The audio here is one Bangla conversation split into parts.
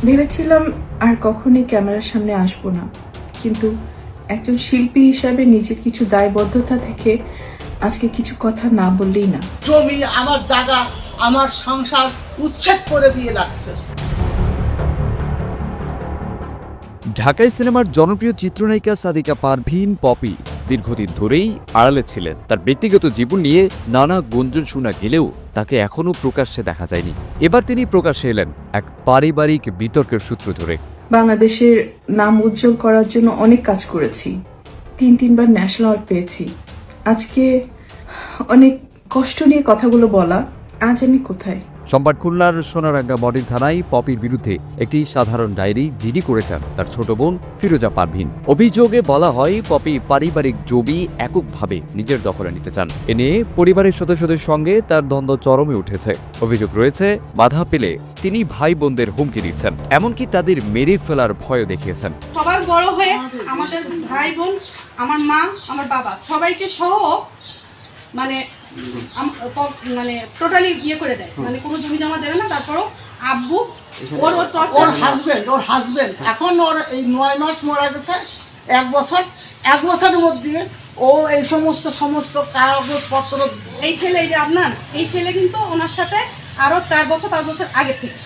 ভেবেছিলাম আর কখনোই ক্যামেরার সামনে আসবো না, কিন্তু একজন শিল্পী হিসাবে নিজের কিছু দায়বদ্ধতা থেকে আজকে কিছু কথা না বললেই না। জমি, আমার জায়গা, আমার সংসার উচ্ছেদ করে দিয়ে লাগছে। ঢাকাই সিনেমার জনপ্রিয় চিত্রনায়িকা সাদিকা পারভীন পপি দীর্ঘদিন ধরেই আড়ালে ছিলেন। তার ব্যক্তিগত জীবন নিয়ে নানা গুঞ্জন শোনা গেলেও তাকে এখনও প্রকাশ্যে দেখা যায়নি। এবার তিনি প্রকাশ্যে এলেন এক পারিবারিক বিতর্কের সূত্র ধরে। বাংলাদেশের নাম উজ্জ্বল করার জন্য অনেক কাজ করেছি, তিনবার ন্যাশনাল অ্যাওয়ার্ড পেয়েছি। আজকে অনেক কষ্ট নিয়ে কথাগুলো বলা, আজ আমি কোথায়? সোমবার খুলনার সোনারাঙ্গা মডেল থানায় পপির বিরুদ্ধে একটি সাধারণ ডায়েরি জিডি করেছেন তার ছোট বোন ফিরোজা পারভীন। অভিযোগে বলা হয় পপি পারিবারিক জমি এককভাবে নিজের দখলে নিতে চান। এ নিয়ে পরিবারের সদস্যদের সঙ্গে তার দ্বন্দ্ব চরমে উঠেছে। অভিযোগ রয়েছে বাধা পেলে তিনি ভাই বোনদের হুমকি দিচ্ছেন, এমনকি তাদের মেরে ফেলার ভয়ও দেখিয়েছেন। সবার বড় হয়ে আমাদের ভাই বোন, আমার মা, আমার বাবা সবাইকে সহ মানে টোটালি ইয়ে করে দেয়, মানে কোনো জমি জমা দেবে না। তারপরও আব্বু ওর হাজবেন্ড এখন ওর এই 9 মাস মারা গেছে, 1 বছরের মধ্যে ও এই সমস্ত কাগজপত্র, এই ছেলে, এই যে আপনার এই ছেলে কিন্তু ওনার সাথে আরো 5 বছর আগে থেকে,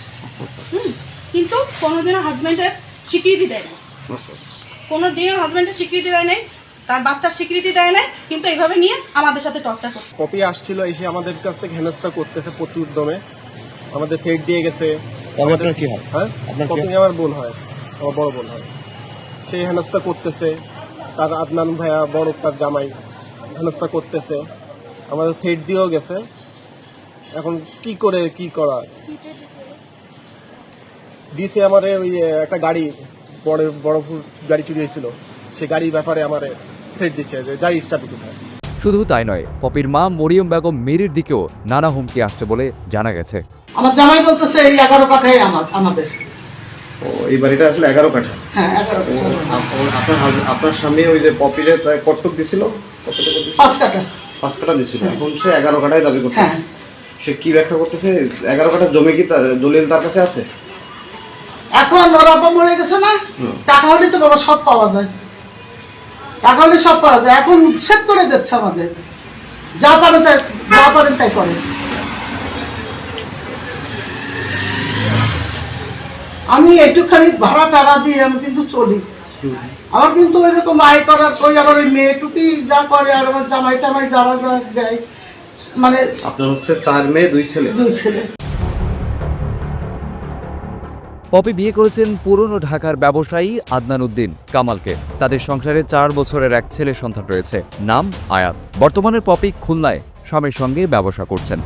কিন্তু কোনোদিনও হাজবেন্ডের স্বীকৃতি দেয় না, কোনোদিনও হাজবেন্ডের স্বীকৃতি দেয় নাই, তার বাচ্চার স্বীকৃতি দেয় নাই, কিন্তু এইভাবে নিয়ে আমাদের সাথে টর্চার করছে। পপি আসছিল, এসে আমাদের কাছ থেকে হেনস্থা করতেছে প্রচুর দমে, আমাদের থ্রেট দিয়ে গেছে। আপনার কি হয়? হ্যাঁ, পপি আমার বোন হয়, আমার বড় বোন হয়। সেই হেনস্থা করতেছে, তার আদনান ভাইয়া বড় তার জামাই হেনস্থা করতেছে, আমাদের থ্রেট দিয়েও গেছে। এখন কি করা দিছে আমাদের ওই একটা গাড়ি, বড় গাড়ি চুরি হয়েছিল, সেই গাড়ির ব্যাপারে আমার থ্রেট দিচ্ছে যে গাড়ি চাবি কোথায়। শুধু তাই নয়, পপির মা মরিয়ম বেগম মেরির দিকেও নানা হুমকি আসছে বলে জানা গেছে। আমার জামাই বলতেছে এই 11 কাঠাই আমাদের। ও, এই বাড়িটা আসলে 11 কাঠা। হ্যাঁ, 11 কাঠা। আপনার স্বামী ওই যে পপিরে কটক দিছিল, 5 কাঠা। 5 কাঠা দিছিল, এখন সে 11 কাঠায় দাবি করছে। হ্যাঁ, সে কি ব্যাখ্যা করতেছে? 11 কাঠা জমি কি দলিল তার কাছে আছে? এখন ওর বাবা মরে গেছে না, টাকা হলে তো বাবা সব পাওয়া যায়, টাকা হলে সব পাওয়া যায়। এখন উচ্ছেদ করে দিচ্ছে আমাদের, যা পারেন তাই করে। আমি একটুখানি ভাড়া টাড়া দিয়ে আমি কিন্তু চলি, আমার কিন্তু ওইরকম আয় করার ওই আমার ওই মেয়েটুকি যা করে, আর আমার জামাই টামাই যারা দেয়, মানে আপনার হচ্ছে 4 মেয়ে 2 ছেলে। পপি বিয়ে করেছেন পুরনো ঢাকার ব্যবসায়ী আদনান উদ্দিন কামালকে। তাদের সংসারে 4 বছরের এক ছেলে সন্তান রয়েছে, নাম আয়াত। বর্তমানে পপি খুলনায় স্বামীর সঙ্গে ব্যবসা করছেন।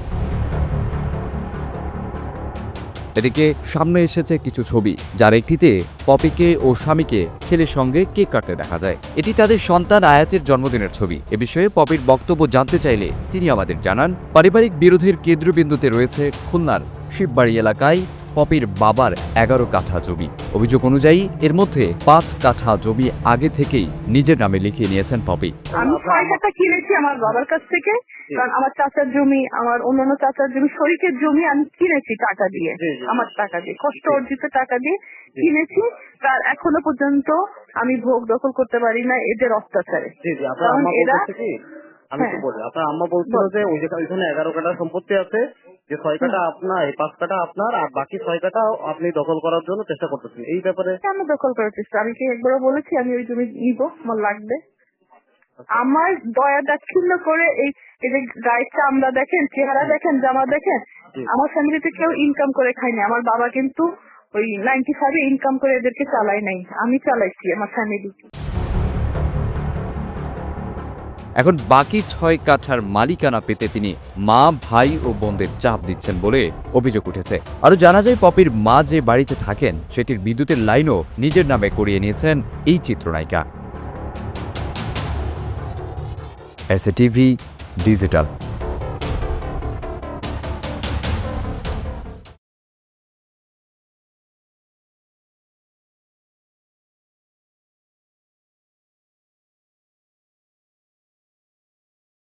এদিকে সামনে এসেছে কিছু ছবি, যার একটিতে পপিকে ও স্বামীকে ছেলের সঙ্গে কেক কাটতে দেখা যায়। এটি তাদের সন্তান আয়াতের জন্মদিনের ছবি। এ বিষয়ে পপির বক্তব্য জানতে চাইলে তিনি আমাদের জানান, পারিবারিক বিরোধের কেন্দ্রবিন্দুতে রয়েছে খুলনার শিববাড়ি এলাকায় পপির বাবার 11 কাঠা জমি। অভিযোগ অনুযায়ী এর মধ্যে 5 কাঠা জমি আগে থেকেই নিজের নামে লিখিয়ে নিয়েছেন পপি। আমি 6 কাঠা কিনেছি আমার বাবার কাছ থেকে, কারণ আমার চাচার জমি, আমার অন্যান্য চাচার জমি, শরীকের জমি আমি কিনেছি টাকা দিয়ে, আমার টাকা দিয়ে, কষ্ট অর্জিত টাকা দিয়ে কিনেছি। তার এখনো পর্যন্ত আমি ভোগ দখল করতে পারি না এদের অত্যাচারে। আমি তো বলি, আপনার আম্মা বলছিল যে ওইখানে 11 কাঠা সম্পত্তি আছে, যে 6 কাঠা আপনার, এই 5 কাঠা আপনার, আর বাকি 6 কাঠা আপনি দখল করার জন্য চেষ্টা করতেছেন। এই ব্যাপারে আমি দখল করার চেষ্টা, আমি কি একবারও বলেছি আমি ওই জমি নিব, আমার লাগবে? আমার দয়া দাক্ষিণ্য করে এই যে গায়ের চামড়া দেখেন, চেহারা দেখেন, জামা দেখেন, আমার ফ্যামিলিতে কেউ ইনকাম করে খায়নি। আমার বাবা কিন্তু ওই 95 ইনকাম করে এদেরকে চালাই নাই, আমি চালাইছি আমার ফ্যামিলি। এখন বাকি 6 কাঠার মালিকানা পেতে তিনি মা, ভাই ও বোনদের চাপ দিচ্ছেন বলে অভিযোগ উঠেছে। আরও জানা যায়, পপির মা যে বাড়িতে থাকেন সেটির বিদ্যুতের লাইনও নিজের নামে করিয়ে নিয়েছেন এই চিত্রনায়িকা। SATV digital.